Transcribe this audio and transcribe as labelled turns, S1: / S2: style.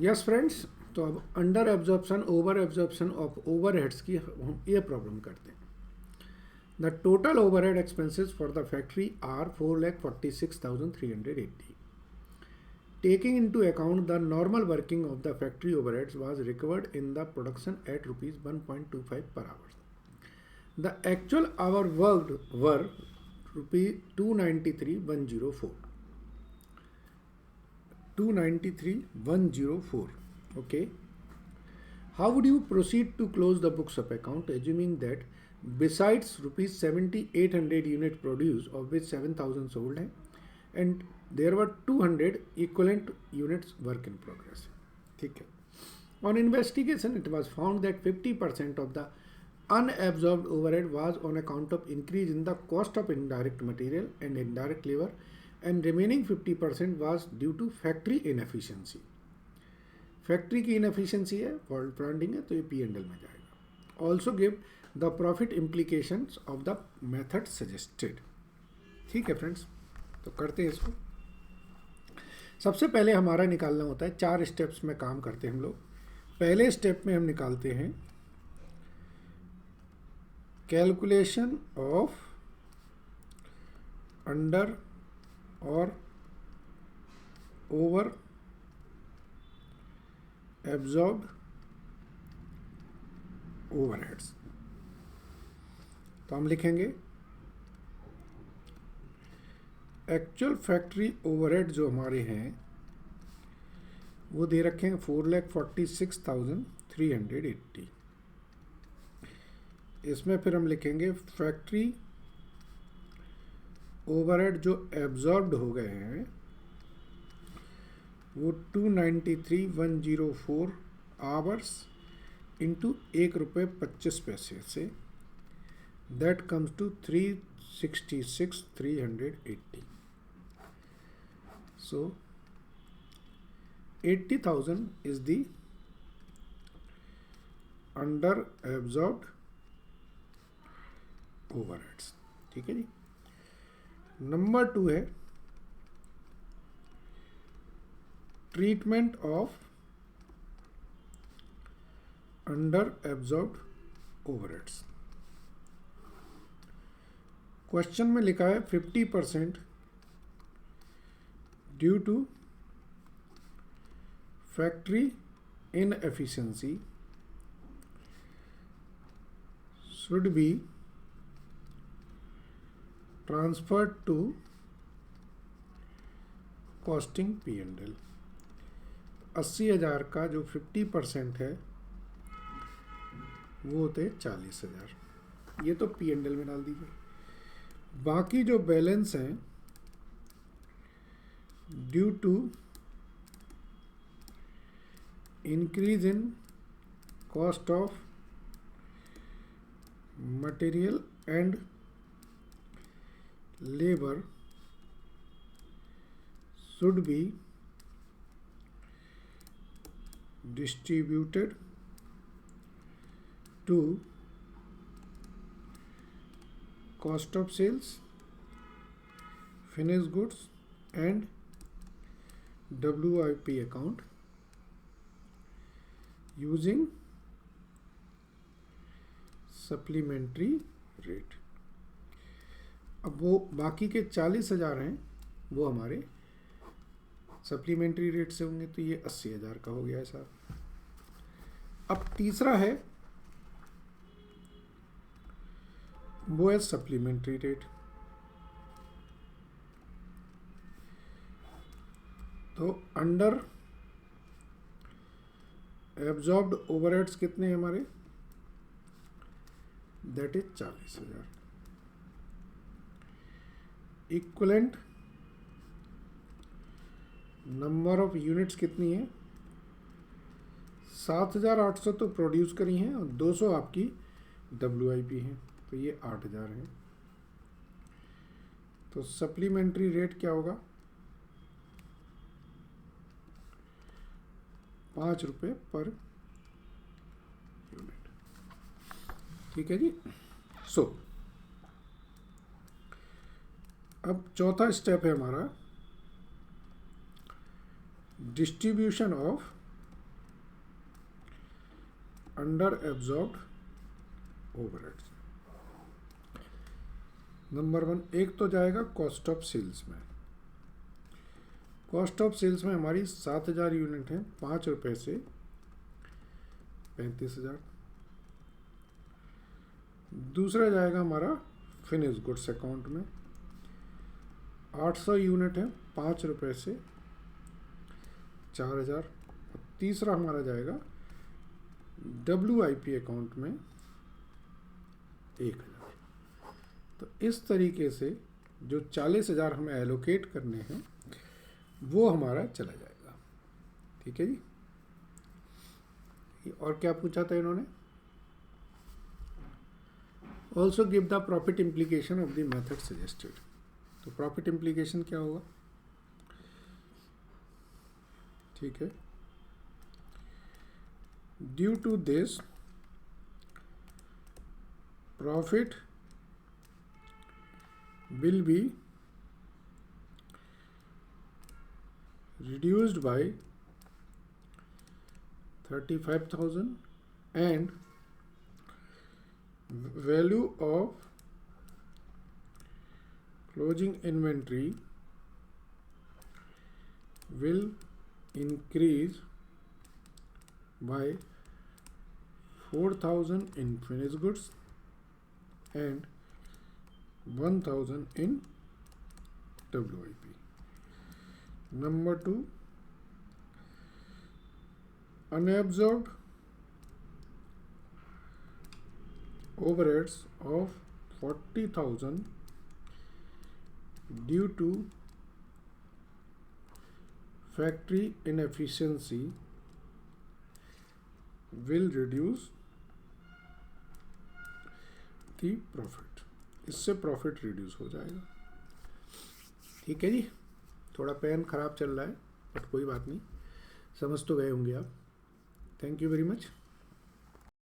S1: Yes friends, तो अब under absorption over absorption of overheads की हम ये प्रॉब्लम करते हैं. The total overhead expenses for the factory are 4,46,380. Taking into account the normal working of the factory overheads was recovered in the production at rupees 1.25 per hour. The actual hour worked were rupees 293,104. 293,104. Okay. How would you proceed to close the books of account, assuming that besides rupees 7,800 units produced, of which 7,000 sold हैं, and there were 200 equivalent units work in progress. ठीक है. On investigation, it was found that 50% of the unabsorbed overhead was on account of increase in the cost of indirect material and indirect labor, and remaining 50% was due to factory inefficiency. Factory की inefficiency है, fault planting है, तो ये P&L में जाएगा. Also give the profit implications of the method suggested. ठीक है friends, तो करते हैं इसको. सबसे पहले हमारा निकालना होता है, 4 स्टेप्स में काम करते हैं हम लोग. पहले स्टेप में हम निकालते हैं कैलकुलेशन ऑफ अंडर और ओवर एब्जॉर्ब्ड ओवरहेड्स. तो हम लिखेंगे एक्चुअल फैक्ट्री ओवरहेड जो हमारे हैं वो दे रखे हैं 4,46,380. इसमें फिर हम लिखेंगे फैक्ट्री ओवरहेड जो एब्जॉर्ब्ड हो गए हैं वो 293,104 आवर्स इंटू ₹1.25 से, that comes to 366,380. So 80,000 is the under absorbed overheads. ठीक है जी. नंबर 2 है treatment of under absorbed overheads. Question में लिखा है 50% due to factory inefficiency should be transferred to costing P&L. 80,000 का जो 50% है वो होते 40,000. ये तो P&L में डाल दीजिए. बाकी जो बैलेंस हैं due to increase in cost of material and labour should be distributed to cost of sales, finished goods and WIP account using supplementary rate. अब वो बाकी के 40,000 हैं वो हमारे सप्लीमेंट्री रेट से होंगे, तो ये 80,000 का हो गया है साहब. अब तीसरा है वो है सप्लीमेंट्री रेट. तो अंडर एब्जॉर्ब्ड ओवरहेड्स कितने हैं हमारे, that is 40,000. Equivalent number of units कितनी है, 7,800 तो प्रोड्यूस करी हैं और 200 आपकी WIP हैं, तो ये 8,000 है. तो सप्लीमेंट्री रेट क्या होगा, ₹5 पर यूनिट. ठीक है जी. सो अब चौथा स्टेप है हमारा distribution of under absorbed overheads. Number 1 एक तो जाएगा कॉस्ट ऑफ सेल्स में। कॉस्ट ऑफ सेल्स में हमारी 7,000 यूनिट है, 5 रुपये से 35,000। दूसरा जाएगा हमारा फिनिश गुड्स अकाउंट में, 800 यूनिट है, 5 रुपये से 4,000। तीसरा हमारा जाएगा WIP अकाउंट में 1,000। तो इस तरीके से जो 40,000 हमें एलोकेट करने हैं वो हमारा चला जाएगा। ठीक है जी। और क्या पूछा था इन्होंने? Also give the profit implication of the method suggested. तो प्रॉफिट इम्प्लीकेशन क्या होगा? ठीक है, due to this profit will be reduced by 35,000 and value of closing inventory will increase by 4,000 in finished goods and 1,000 in WIP. Number 2, unabsorbed overheads of 40,000 due to factory inefficiency will reduce the profit। इससे profit reduce हो जाएगा। ठीक है जी। थोड़ा pen ख़राब चल रहा है बट कोई बात नहीं, समझ तो गए होंगे आप। Thank you very much.